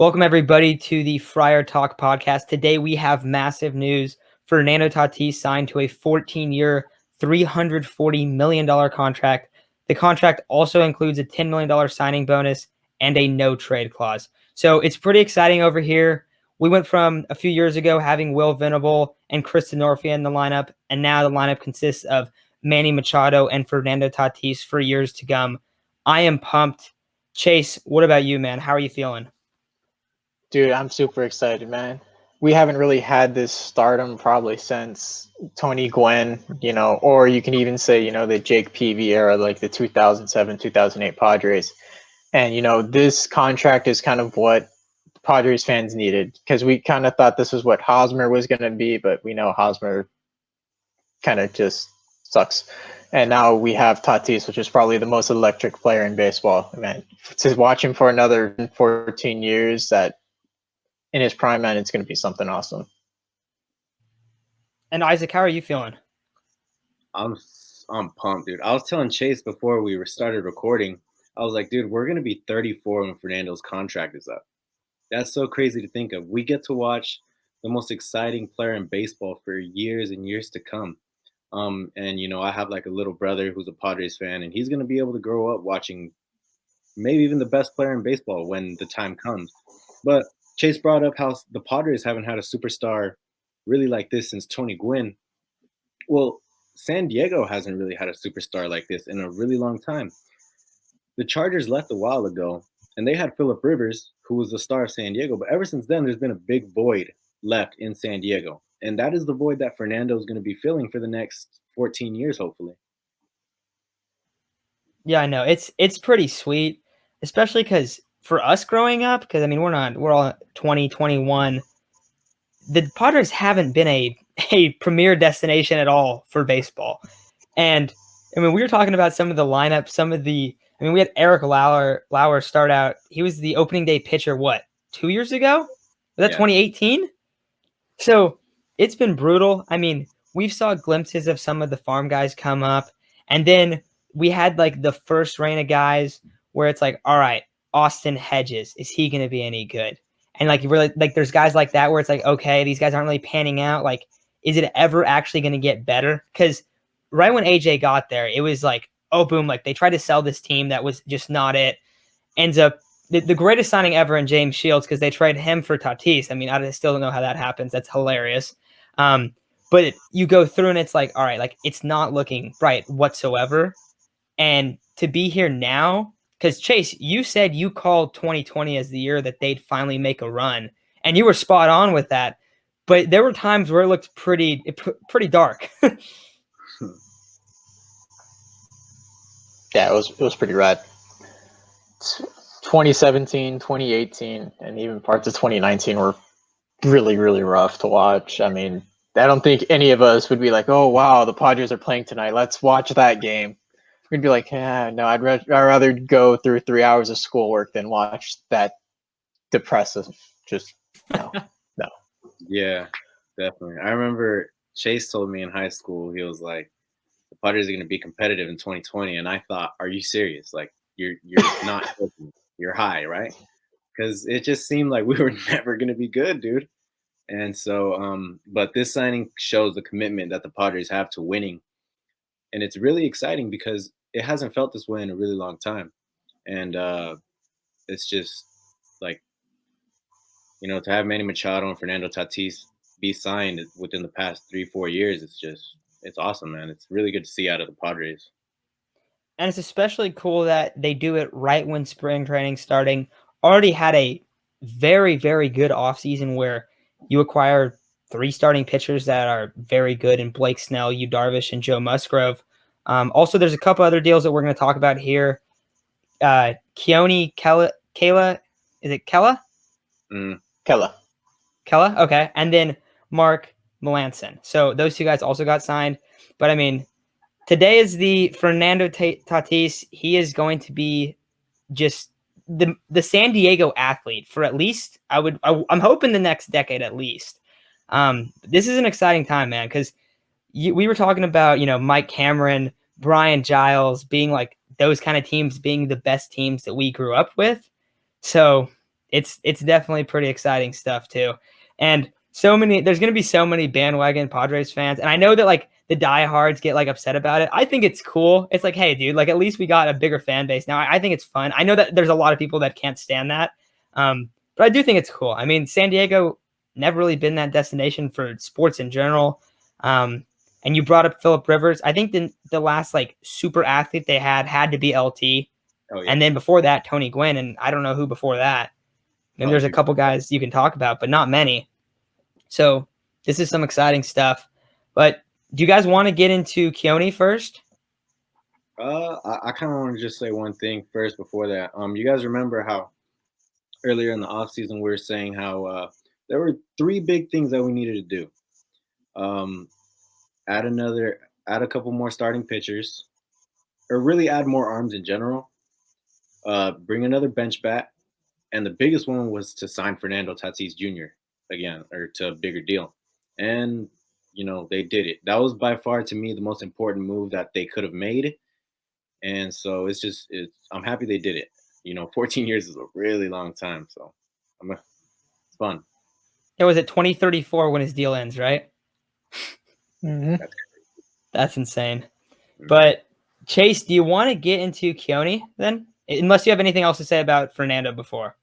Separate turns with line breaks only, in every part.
Welcome, everybody, to the Friar Talk podcast. Today, we have massive news. Fernando Tatis signed to a 14-year, $340 million contract. The contract also includes a $10 million signing bonus and a no-trade clause. So it's pretty exciting over here. We went from a few years ago having Will Venable and Chris Denorfia in the lineup, and now the lineup consists of Manny Machado and Fernando Tatis for years to come. I am pumped. Chase, what about you, man? How are you feeling?
Dude, I'm super excited, man. We haven't really had this stardom probably since Tony Gwynn, or you can even say, the Jake Peavy era, like the 2007, 2008 Padres. And, this contract is kind of what Padres fans needed because we kind of thought this was what Hosmer was going to be, but we know Hosmer kind of just sucks. And now we have Tatis, which is probably the most electric player in baseball. Man, to watch him for another 14 years, that in his prime, man, it's going to be something awesome.
And Isaac, how are you feeling?
I'm pumped, dude. I was telling Chase before we started recording, I was like, dude, we're going to be 34 when Fernando's contract is up. That's so crazy to think of. We get to watch the most exciting player in baseball for years and years to come. And I have like a little brother who's a Padres fan, and he's going to be able to grow up watching maybe even the best player in baseball when the time comes. But Chase brought up how the Padres haven't had a superstar really like this since Tony Gwynn. Well, San Diego hasn't really had a superstar like this in a really long time. The Chargers left a while ago, and they had Phillip Rivers, who was the star of San Diego. But ever since then, there's been a big void left in San Diego. And that is the void that Fernando is going to be filling for the next 14 years, hopefully.
Yeah, I know. It's pretty sweet, especially because for us growing up, because, we're all 20, 21. The Padres haven't been a premier destination at all for baseball. And, we were talking about some of the lineup, we had Eric Lauer start out. He was the opening day pitcher, 2 years ago? Was that 2018? So it's been brutal. We've saw glimpses of some of the farm guys come up. And then we had like the first reign of guys where it's like, all right, Austin Hedges, is he going to be any good? And like, really, like there's guys like that where it's like, okay, these guys aren't really panning out. Like, is it ever actually going to get better? Because right when AJ got there, it was like, oh, boom, like they tried to sell this team that was just not it. Ends up the greatest signing ever in James Shields because they traded him for Tatis. I still don't know how that happens. That's hilarious. But you go through and it's like, all right, like it's not looking bright whatsoever. And to be here now, because Chase, you said you called 2020 as the year that they'd finally make a run, and you were spot on with that. But there were times where it looked pretty dark.
Yeah, it was pretty rad. 2017, 2018, and even parts of 2019 were really, really rough to watch. I don't think any of us would be like, oh, wow, the Padres are playing tonight. Let's watch that game. We'd be like, no, I'd rather go through 3 hours of schoolwork than watch that depressive. Just no.
Yeah, definitely. I remember Chase told me in high school, he was like, the Padres are going to be competitive in 2020. And I thought, are you serious? Like, you're not joking. You're high, right? Because it just seemed like we were never going to be good, dude. And so, but this signing shows the commitment that the Padres have to winning. And it's really exciting because it hasn't felt this way in a really long time. And it's just like, to have Manny Machado and Fernando Tatis be signed within the past 3-4 years, it's awesome, man. It's really good to see out of the Padres.
And it's especially cool that they do it right when spring training starting. Already had a very, very good offseason where you acquire 3 starting pitchers that are very good in Blake Snell, Yu Darvish, and Joe Musgrove. Also, there's a couple other deals that we're going to talk about here. Keone Kela, is it Kela? Kela, okay. And then Mark Melancon. So those 2 guys also got signed. But today is the Fernando Tatis. He is going to be just the San Diego athlete for at least, I'm hoping the next decade at least. This is an exciting time, man, because we were talking about, Mike Cameron, Brian Giles being like those kind of teams being the best teams that we grew up with. So it's definitely pretty exciting stuff too. And there's going to be so many bandwagon Padres fans. And I know that like the diehards get like upset about it. I think it's cool. It's like, hey, dude, like at least we got a bigger fan base now. I think it's fun. I know that there's a lot of people that can't stand that. But I do think it's cool. I mean, San Diego never really been that destination for sports in general. And you brought up Phillip Rivers. I think the last like super athlete they had to be LT.
Oh, yeah.
And then before that, Tony Gwynn. And I don't know who before that. And there's a couple guys you can talk about, but not many. So this is some exciting stuff. But do you guys want to get into Keone first?
I kind of want to just say one thing first before that. You guys remember how earlier in the offseason we were saying how there were 3 big things that we needed to do. Add a couple more starting pitchers, or really add more arms in general. Bring another bench bat, and the biggest one was to sign Fernando Tatis Jr. again, or to a bigger deal. And they did it. That was by far to me the most important move that they could have made. And so I'm happy they did it. 14 years is a really long time, so it's fun.
It was at 2034 when his deal ends, right?
Mm-hmm.
That's insane. But Chase, do you want to get into Keone then? Unless you have anything else to say about Fernando before.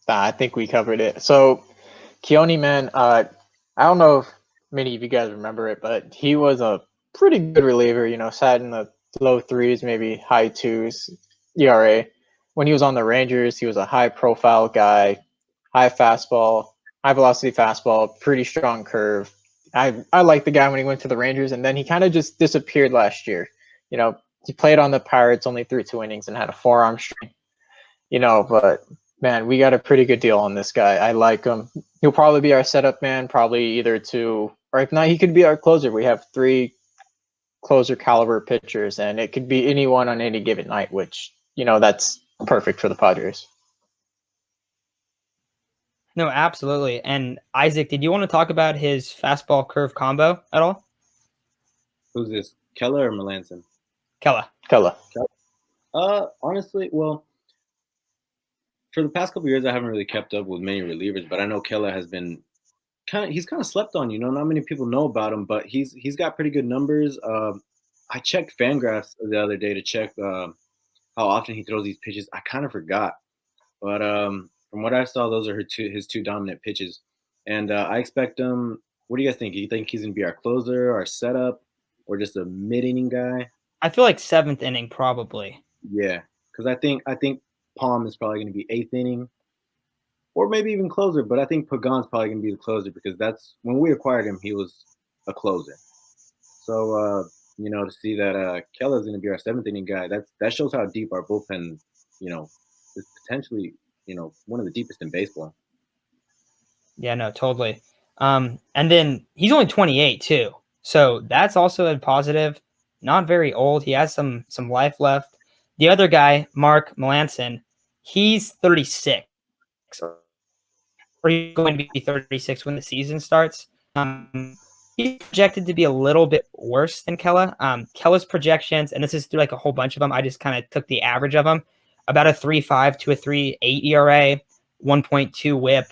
I think we covered it. So Keone, man, I don't know if many of you guys remember it, but he was a pretty good reliever, sat in the low 3s, maybe high 2s ERA. When he was on the Rangers, he was a high profile guy, high fastball, high velocity fastball, pretty strong curve. I liked the guy when he went to the Rangers, and then he kind of just disappeared last year. He played on the Pirates, only threw 2 innings and had a forearm strain. But man, we got a pretty good deal on this guy. I like him. He'll probably be our setup man, probably either 2, or if not, he could be our closer. We have 3 closer caliber pitchers, and it could be anyone on any given night, which, that's perfect for the Padres.
No, absolutely. And Isaac, did you want to talk about his fastball curve combo at all?
Who's this? Keller or Melanson?
Kella.
Honestly, well, for the past couple of years, I haven't really kept up with many relievers, but I know Keller has been he's kind of slept on. Not many people know about him, but he's got pretty good numbers. I checked Fangraphs the other day to check how often he throws these pitches. I kind of forgot, but from what I saw, those are his 2 dominant pitches, and I expect him. What do you guys think? Do you think he's gonna be our closer, our setup, or just a mid-inning guy?
I feel like 7th inning probably.
Yeah, because I think Palm is probably going to be 8th inning, or maybe even closer. But I think Pagan's probably going to be the closer because that's when we acquired him, he was a closer. So to see that Keller's going to be our 7th inning guy, that shows how deep our bullpen, is potentially one of the deepest in baseball.
Yeah, no, totally. And then he's only 28 too, so that's also a positive. Not very old. He has some life left. The other guy, Mark Melanson, he's 36. Or he's going to be 36 when the season starts. He's projected to be a little bit worse than Kella. Kella's projections, and this is through like a whole bunch of them, I just kind of took the average of them, about a 3.5 to a 3.8 ERA, 1.2 whip.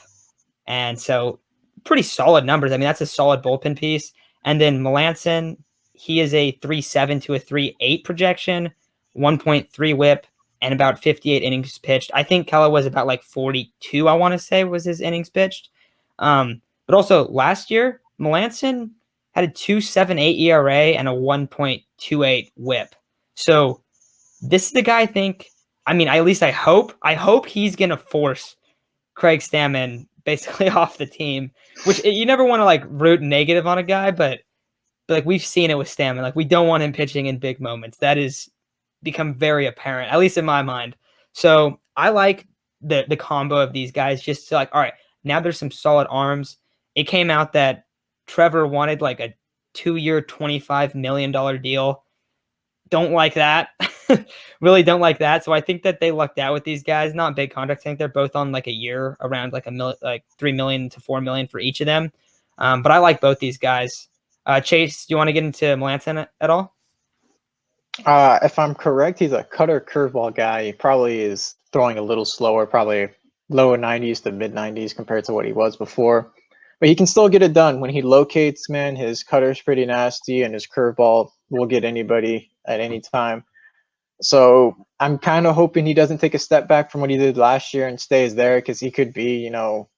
And so pretty solid numbers. I mean, that's a solid bullpen piece. And then Melanson, he is a 3.7 to a 3.8 projection, 1.3 whip, and about 58 innings pitched. I think Kella was about like 42, I want to say, was his innings pitched. But also last year, Melanson had a 2.78 ERA and a 1.28 whip. So this is the guy at least I hope he's going to force Craig Stammen basically off the team, which you never want to like root negative on a guy, but like we've seen it with Stammen. Like we don't want him pitching in big moments. That is become very apparent, at least in my mind. So I like the combo of these guys just to like, all right, now there's some solid arms. It came out that Trevor wanted like a 2-year, $25 million deal. Don't like that. Really don't like that. So I think that they lucked out with these guys. Not big contracts. I think they're both on like a year, around like $3 million to $4 million for each of them. But I like both these guys. Chase, do you want to get into Melanson at all?
If I'm correct, he's a cutter curveball guy. He probably is throwing a little slower, probably low 90s to mid 90s compared to what he was before. But he can still get it done. When he locates, man, his cutter's pretty nasty, and his curveball will get anybody at any time. So I'm kind of hoping he doesn't take a step back from what he did last year and stays there, because he could be, you know,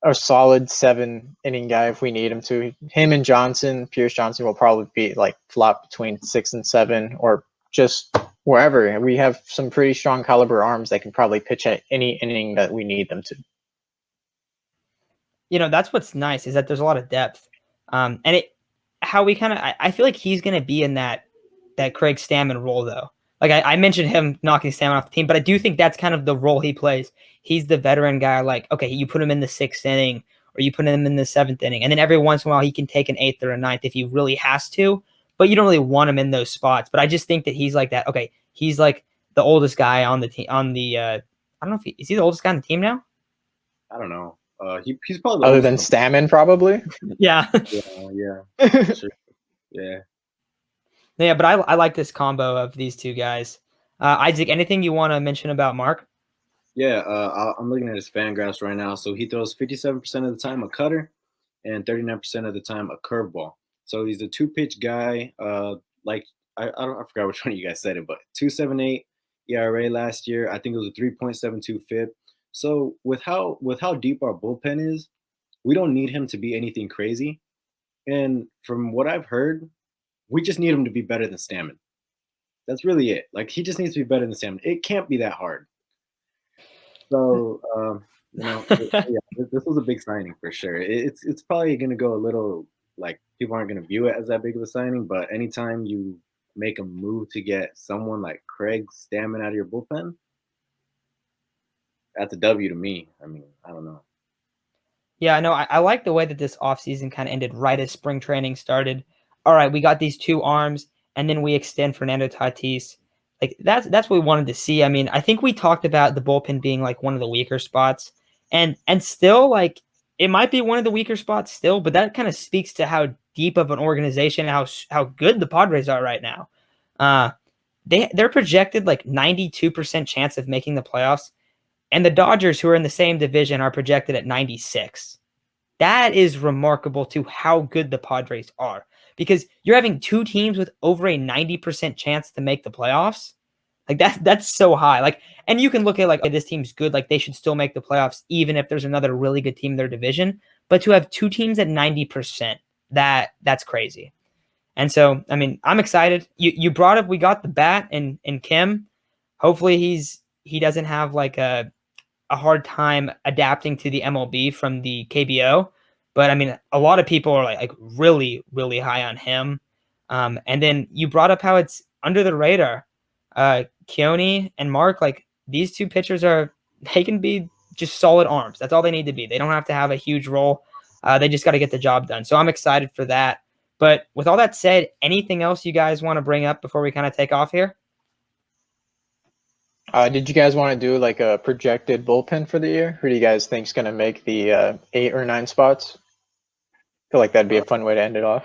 a solid 7-inning guy if we need him to. Him and Johnson, Pierce Johnson, will probably be like flop between 6 and 7, or just wherever. We have some pretty strong caliber arms that can probably pitch at any inning that we need them to.
You know, that's what's nice, is that there's a lot of depth. And how we kind of, I feel like he's going to be in that Craig Stammen role, though. Like I mentioned him knocking Stammen off the team, but I do think that's kind of the role he plays. He's the veteran guy. Like, okay, you put him in the 6th inning, or you put him in the 7th inning, and then every once in a while he can take an 8th or a 9th if he really has to. But you don't really want him in those spots. But I just think that he's like that. Okay, he's like the oldest guy on the team. I don't know if is he the oldest guy on the team now?
I don't know. He's probably the
Other than
oldest
Stammen, probably.
Yeah.
Yeah. Sure. Yeah.
Yeah, but I like this combo of these two guys. Isaac, anything you want to mention about Mark?
Yeah, I'm looking at his Fangraphs right now. So he throws 57% of the time a cutter and 39% of the time a curveball. So he's a 2-pitch guy. Like I forgot which one of you guys said it, but 2.78 ERA last year. I think it was a 3.72 FIP. So with how deep our bullpen is, we don't need him to be anything crazy. And from what I've heard, we just need him to be better than Stammen. That's really it. Like, he just needs to be better than Stammen. It can't be that hard. So, this was a big signing for sure. It's probably going to go a little, like, people aren't going to view it as that big of a signing, but anytime you make a move to get someone like Craig Stammen out of your bullpen, that's a W to me. I mean, I don't know.
Yeah, I know. I like the way that this offseason kind of ended right as spring training started. All right, we got these 2 arms, and then we extend Fernando Tatis. Like that's what we wanted to see. I mean, I think we talked about the bullpen being like one of the weaker spots, and still, like, it might be one of the weaker spots still, but that kind of speaks to how deep of an organization, how good the Padres are right now. They're projected like 92% chance of making the playoffs. And the Dodgers, who are in the same division, are projected at 96. That is remarkable to how good the Padres are, because you're having 2 teams with over a 90% chance to make the playoffs. Like that's so high. Like, and you can look at like, this team's good, like they should still make the playoffs even if there's another really good team in their division. But to have 2 teams at 90%, that's crazy. And so, I mean, I'm excited. You brought up, we got the bat and Kim. Hopefully he doesn't have like a hard time adapting to the MLB from the KBO. But I mean, a lot of people are like really, really high on him. And then you brought up how it's under the radar. Keone and Mark, like these 2 pitchers they can be just solid arms. That's all they need to be. They don't have to have a huge role. They just got to get the job done. So I'm excited for that. But with all that said, anything else you guys want to bring up before we kind of take off here?
Did you guys want to do like a projected bullpen for the year? Who do you guys think is going to make the 8 or 9 spots? I feel like that'd be a fun way to end it off.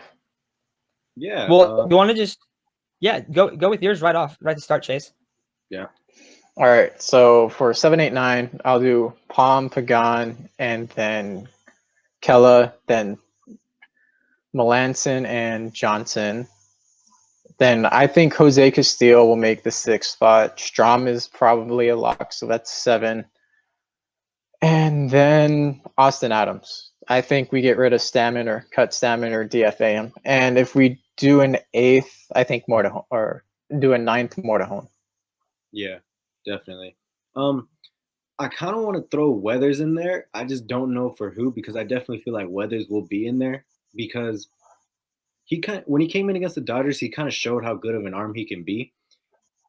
Yeah.
Well, you want to just go with yours right to start, Chase.
Yeah.
All right. So for 7, 8, 9, I'll do Palm, Pagan, and then Kella, then Melanson and Johnson. Then I think Jose Castillo will make the 6th spot. Strom is probably a lock, so that's 7. And then Austin Adams. I think we get rid of Stammen or cut Stammen or DFA him. And if we do an 8th, I think Mortahone, or do a 9th Mortahone.
Yeah, definitely. I kind of want to throw Weathers in there. I just don't know for who, because I definitely feel like Weathers will be in there, because when he came in against the Dodgers, he kind of showed how good of an arm he can be.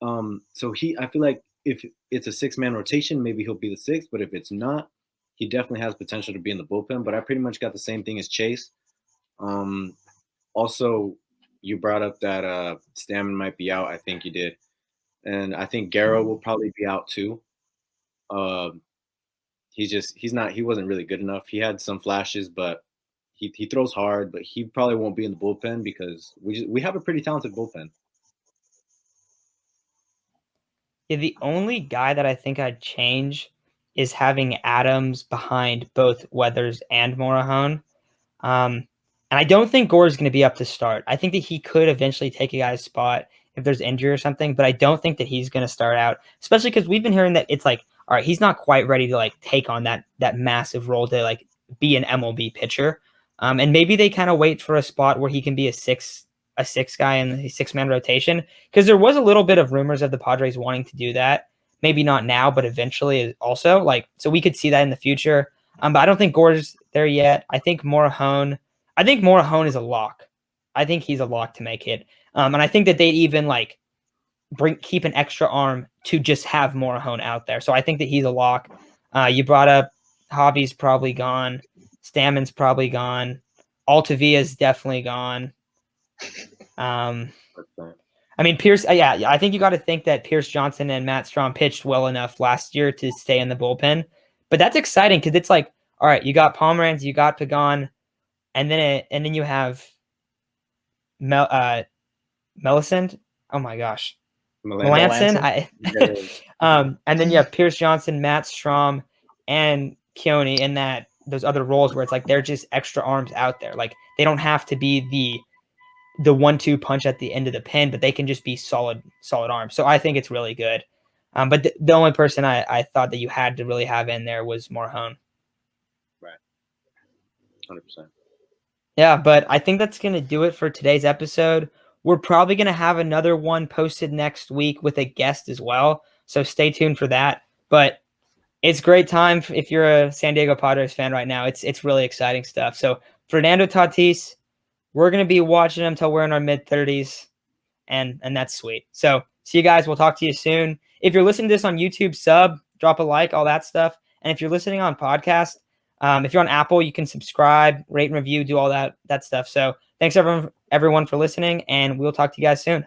So I feel like if it's a 6-man rotation, maybe he'll be the 6th, but if it's not, he definitely has potential to be in the bullpen. But I pretty much got the same thing as Chase. Also, you brought up that Stammen might be out. I think you did. And I think Guerra will probably be out too. He wasn't really good enough. He had some flashes, but he throws hard, but he probably won't be in the bullpen because we have a pretty talented bullpen.
Yeah, the only guy that I think I'd change is having Adams behind both Weathers and Morahone. And I don't think Gore's going to be up to start. I think that he could eventually take a guy's spot if there's injury or something, but I don't think that he's going to start out, especially because we've been hearing that it's like, all right, he's not quite ready to like take on that massive role to like be an MLB pitcher. And maybe they kind of wait for a spot where he can be a six guy in the 6-man rotation, because there was a little bit of rumors of the Padres wanting to do that. Maybe not now, but eventually also, like, so we could see that in the future. But I don't think Gore's there yet. I think Morahone is a lock. I think he's a lock to make it. And I think that they'd even like keep an extra arm to just have Morahone out there. So I think that he's a lock. You brought up Hobby's probably gone. Stammen's probably gone. Altavia's definitely gone. I mean, Pierce, yeah, I think you got to think that Pierce Johnson and Matt Strahm pitched well enough last year to stay in the bullpen. But that's exciting because it's like, all right, you got Pomeranz, you got Pagan, and then you have Melisand. Oh my gosh, Melanson. And then you have Pierce Johnson, Matt Strahm, and Keone in those other roles where it's like they're just extra arms out there. Like they don't have to be the 1-2 punch at the end of the pin, but they can just be solid arms. So I think it's really good. But the only person I thought that you had to really have in there was Morahone.
Right. 100%.
Yeah, but I think that's going to do it for today's episode. We're probably going to have another one posted next week with a guest as well. So stay tuned for that. But it's great time if you're a San Diego Padres fan right now. It's really exciting stuff. So Fernando Tatis, we're going to be watching him until we're in our mid-30s, and that's sweet. So see you guys. We'll talk to you soon. If you're listening to this on YouTube, sub, drop a like, all that stuff. And if you're listening on podcast, if you're on Apple, you can subscribe, rate and review, do all that stuff. So thanks everyone for listening, and we'll talk to you guys soon.